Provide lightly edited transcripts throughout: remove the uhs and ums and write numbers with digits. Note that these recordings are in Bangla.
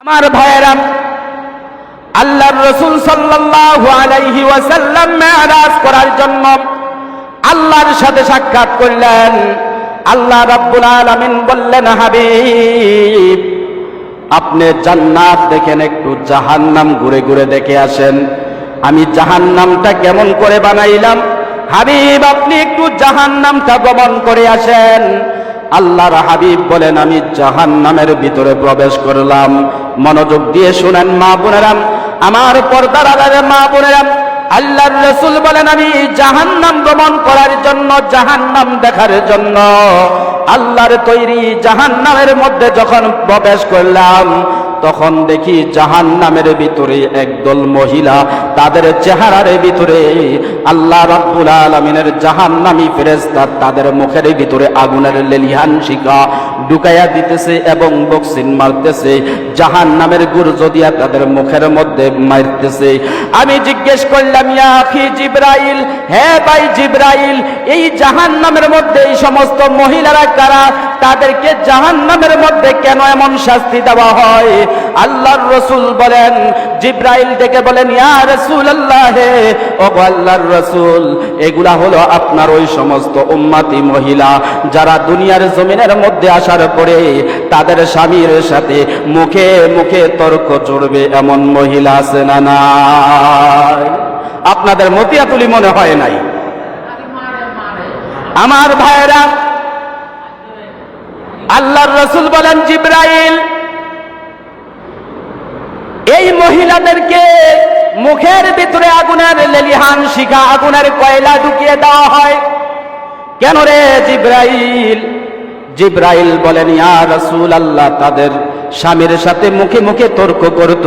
আমার ভাইয়েরা, আল্লাহর রাসূল সাল্লাল্লাহু আলাইহি ওয়াসাল্লাম মেরাজ করার জন্য আল্লাহর সাথে সাক্ষাৎ করলেন। আল্লাহ রাব্বুল আলামিন বললেন, হাবিব আপনি জান্নাত দেখেন, একটু জাহান্নাম ঘুরে ঘুরে দেখে আসেন। আমি জাহান্নামটা কেমন করে বানাইলাম, হাবিব আপনি একটু জাহান্নামটা গমন করে আসেন। আল্লাহর হাবিব বলেন, আমি জাহান্নামের ভিতরে প্রবেশ করলাম। মনোযোগ দিয়ে শুনেন মা বোনেরা, আমার পর্দার আড়ালের মা বোনেরা, আল্লাহর রাসূল বলেন, আমি জাহান্নাম গমন করার জন্য, জাহান্নাম দেখার জন্য আল্লাহর তৈরি জাহান্নামের মধ্যে যখন প্রবেশ করলাম, তখন দেখি জাহান্নামের ভিতরে একদল মহিলা, তাদের চেহারার ভিতরে আল্লাহ রাব্বুল আলামিনের জাহান্নামী ফেরেশতা তাদের মুখের ভিতরে আগুনের লেলিহান শিখা ঢুকাইয়া দিতেছে এবং বক্সিন মারতেছে, জাহান্নামের গুর্জ দিয়া তাদের মুখের মধ্যে মারতেছে। আমি জিজ্ঞেস করলাম, ইয়া আখি জিবরাইল, হে ভাই জিবরাইল, এই জাহান্নামের মধ্যে এই সমস্ত মহিলারা কারা? তাদেরকে জাহান্নামের মধ্যে কেন এমন শাস্তি দেওয়া হয়? আল্লাহর রাসূল বলেন, জিবরাইল ডেকে বলেন, ইয়া রাসূলুল্লাহ, হে ওগো আল্লাহর রাসূল, এগুলা হলো আপনার ওই সমস্ত উম্মতি মহিলা যারা দুনিয়ার জমিনের মধ্যে আসার পরে তাদের স্বামীর সাথে মুখে মুখে তর্ক চড়বে এমন মহিলা আছে না নাই? আপনাদের মতিয়াতুলি মনে হয় নাই? আমার ভাইরা, আল্লাহর রাসূল বলেন, জিবরাইল এই মহিলাদেরকে মুখের ভিতরে আগুনের লেলিহান শিখা, আগুনের কয়লা ঢুকিয়ে দেওয়া হয় কেন রে জিবরাইল? জিবরাইল বলেন, ইয়া রাসূলুল্লাহ, তাদের স্বামীর সাথে মুখে মুখে তর্ক করত,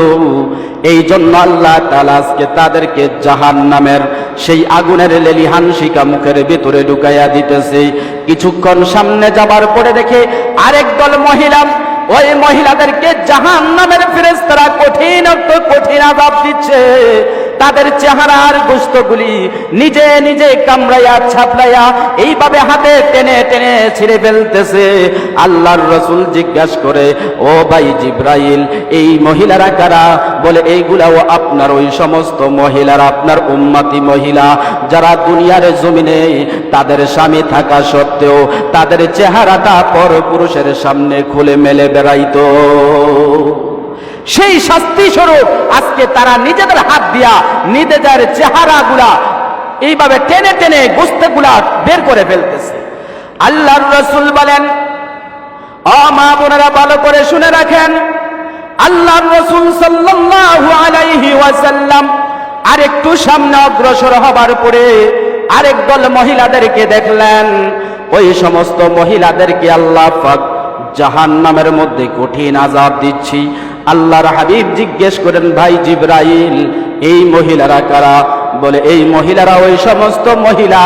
এই জন্য আল্লাহ তাআলা আজকে তাদেরকে জাহান্নামের সেই আগুনের লেলিহান শিখা মুখের ভিতরে ঢুকাইয়া দিতেছে। কিছুক্ষণ সামনে যাবার পরে দেখে আরেক দল মহিলা, ওই মহিলাদেরকে জাহান্নামের ফেরেশতারা কঠিন আযাব দিচ্ছে। তাদের চেহারার গোশতগুলি নিজে নিজে কামড়াইয়া ছাপলাইয়া এইভাবে হাতে টেনে টেনে ছিঁড়ে ফেলতেছে। আল্লাহর রাসূল জিজ্ঞাসা করে, ও ভাই জিবরাইল, এই মহিলারা কারা? বলে, এইগুলাও আপনার ওই সমস্ত মহিলারা, আপনার উম্মতি মহিলা যারা দুনিয়ার জমিনে তাদের স্বামী থাকা সত্ত্বেও তাদের চেহারাটা পর পুরুষের সামনে খুলে মেলে বেড়াইতো। সেই শাস্তি স্বরূপ আজকে তারা নিজেদের হাত দিয়া নিজেদের চেহারাগুলা এইভাবে টেনে টেনে গোশতগুলা বের করে ফেলতেছে। আল্লাহর রাসূল বলেন, ও মা বোনেরা ভালো করে শুনে রাখেন, আল্লাহর রাসূল সাল্লাল্লাহু আলাইহি ওয়াসাল্লাম আরেকটু সামনে অগ্রসর হবার পরে আরেক দল মহিলাদেরকে দেখলেন। ওই সমস্ত মহিলাদেরকে আল্লাহ পাক জাহান্নামের মধ্যে কঠিন আযাব দিচ্ছি। আল্লাহর হাবিব জিজ্ঞেস করেন, ভাই জিবরাইল, এই মহিলারা কারা? বলে, এই মহিলারা ওই সমস্ত মহিলা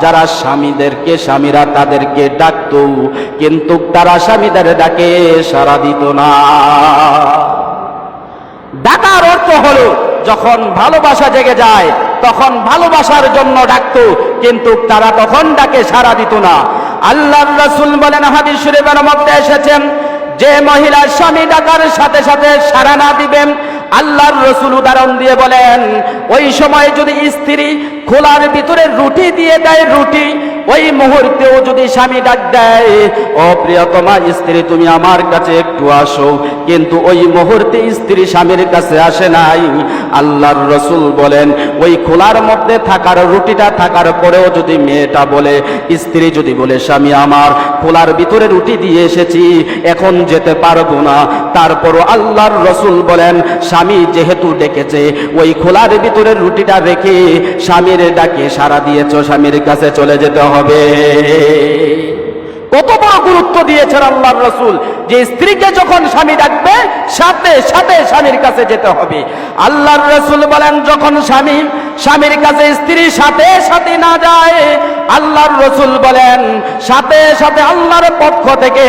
যারা স্বামীরা তাদেরকে ডাকত, কিন্তু তারা স্বামীদের ডাকে সাড়া দিত না। ডাকার অর্থ হলো যখন ভালোবাসা জেগে যায় তখন ভালোবাসার জন্য ডাকতো, কিন্তু তারা তখন ডাকে সাড়া দিত না। আল্লাহর রাসূল বলেন, হাদিস শরীফের মধ্যে এসেছেন, যে মহিলা স্বামী ডাকার সাথে সাথে সাড়া না দিবেন, আল্লাহর রাসূল উদাহরণ দিয়ে বলেন, ওই সময় যদি স্ত্রী খোলার ভিতরে রুটি দিয়ে দেয়, রুটি ওই মুহূর্তেও যদি স্বামী ডাক দেয়, ও প্রিয়তমা স্ত্রী তুমি আমার কাছে একটু আসো, কিন্তু ওই মুহূর্তে স্ত্রী স্বামীর কাছে আসে নাই, আল্লাহর রাসূল বলেন, ওই খোলার মধ্যে থাকার রুটিটা থাকার পরেও যদি মেয়েটা বলে, স্ত্রী যদি বলে, স্বামী আমার খোলার ভিতরে রুটি দিয়ে এসেছি, এখন যেতে পারবো না, তারপরও আল্লাহর রাসূল বলেন, স্বামী যেহেতু ডেকেছে, ওই খোলার ভিতরে রুটিটা রেখে স্বামীর ডাকে সাড়া দিয়েছ, স্বামীর কাছে চলে যেতে হবে। কত বড় গুরুত্ব দিয়েছেন আল্লাহর রাসূল, যে স্ত্রীকে যখন স্বামী ডাকবে সাথে সাথে স্বামীর কাছে যেতে হবে। আল্লাহর রাসূল বলেন, যখন স্বামীর কাছে স্ত্রী সাথে সাথে না যায়, আল্লাহর রাসূল বলেন সাথে সাথে আল্লাহর পক্ষ থেকে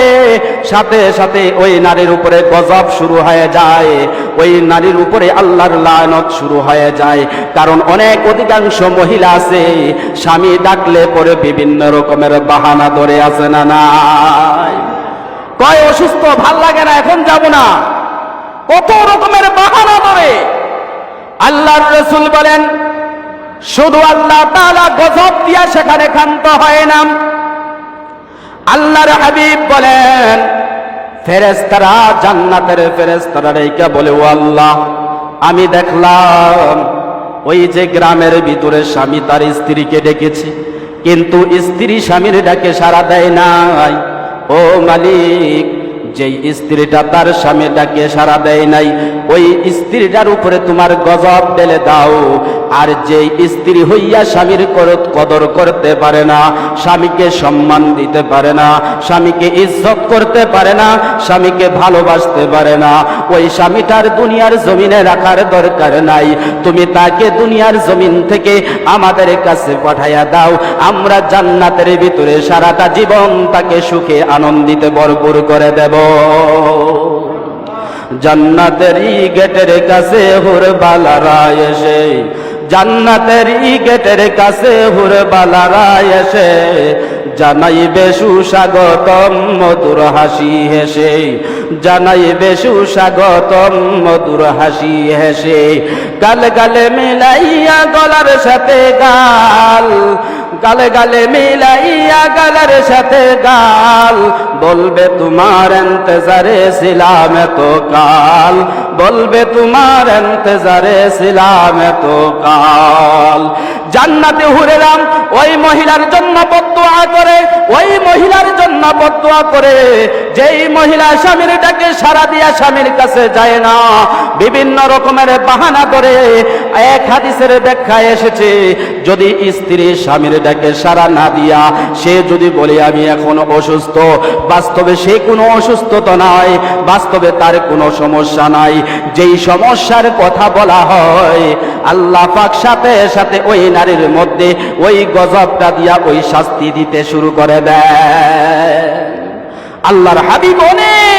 সাথে সাথে ওই নারীর উপরে গজব শুরু হয়ে যায়, ওই নারীর উপরে আল্লাহর লানত শুরু হয়ে যায়। কারণ অধিকাংশ মহিলা আছে স্বামী ডাকলে পরে বিভিন্ন রকমের বাহানা ধরে আসে না নাই, কয় অসুস্থ, ভাল লাগে না, এখন যাব না, কত রকমের বাহানা ধরে। আল্লাহর রাসূল বলেন, শুধু আল্লাহ তাআলা গজব দিয়া সেখানে ক্ষান্ত হয় না। আল্লাহর হাবিব বলেন, ফেরেশতারা, জান্নাতের ফেরেশতারা রেখা বলে, ও আল্লাহ, আমি দেখলাম ওই যে গ্রামের ভিতরে স্বামী তার স্ত্রীকে ডেকেছে, কিন্তু স্ত্রী স্বামীর ডাকে সাড়া দেয় নাই। ও মালিক, যেই স্ত্রীটা তার স্বামী ডাকে সাড়া দেয় নাই, ওই স্ত্রীটার উপরে তোমার গজব ঢেলে দাও। আর যেই স্ত্রী হইয়া স্বামীর কদর করতে পারে না, স্বামীকে সম্মান দিতে পারে না, স্বামীকে ইজ্জত করতে পারে না, স্বামীকে ভালোবাসতে পারে না, ওই স্বামীটার দুনিয়ার জমিনে রাখার দরকার নাই। তুমি তাকে দুনিয়ার জমিন থেকে আমাদের কাছে পাঠাইয়া দাও, আমরা জান্নাতের ভিতরে সারাটা জীবন তাকে সুখে আনন্দিতে ভরপুর করে দেব। জান্নাতের গেটের কাছে হুরবালারা এসে, জান্নাতের গেটের কাছে হুরবালারা এসে জানাইবে সুস্বাগতম মধুর হাসি হেসে, জানাইবে সুস্বাগতম মধুর হাসি হেসে। গালে গালে মিলাইয়া গলার সাথে গাল, গালে গালে মিলাইয়া গালের সাথে গাল, বলবে তোমার ইন্তজারে ছিলাম এত কাল, বলবে তোমার ইন্তজারে ছিলাম এত কাল। জান্নাতে হুরেরাম ওই মহিলার জন্য বদদুয়া করে, ওই মহিলার জন্য বদদুয়া করে যেই মহিলা স্বামীর ডাকে সাড়া দিয়া স্বামীর কাছে যায় না, বিভিন্ন রকমের বাহানা করে। এক হাদিসের ব্যাখ্যা এসেছে, যদি স্ত্রী স্বামীর ডাকে সাড়া না দিয়া সে যদি বলে আমি এখন অসুস্থ, বাস্তবে সে কোনো অসুস্থতা নাই, বাস্তবে তার কোনো সমস্যা নাই। যেই সমস্যার কথা বলা হয়, আল্লাহ পাক সাথে সাথে ওই নারীর মধ্যে ওই গজবটা দিয়া ওই শাস্তি দিতে শুরু করে দেয়। আল্লাহর হাবিব অনেক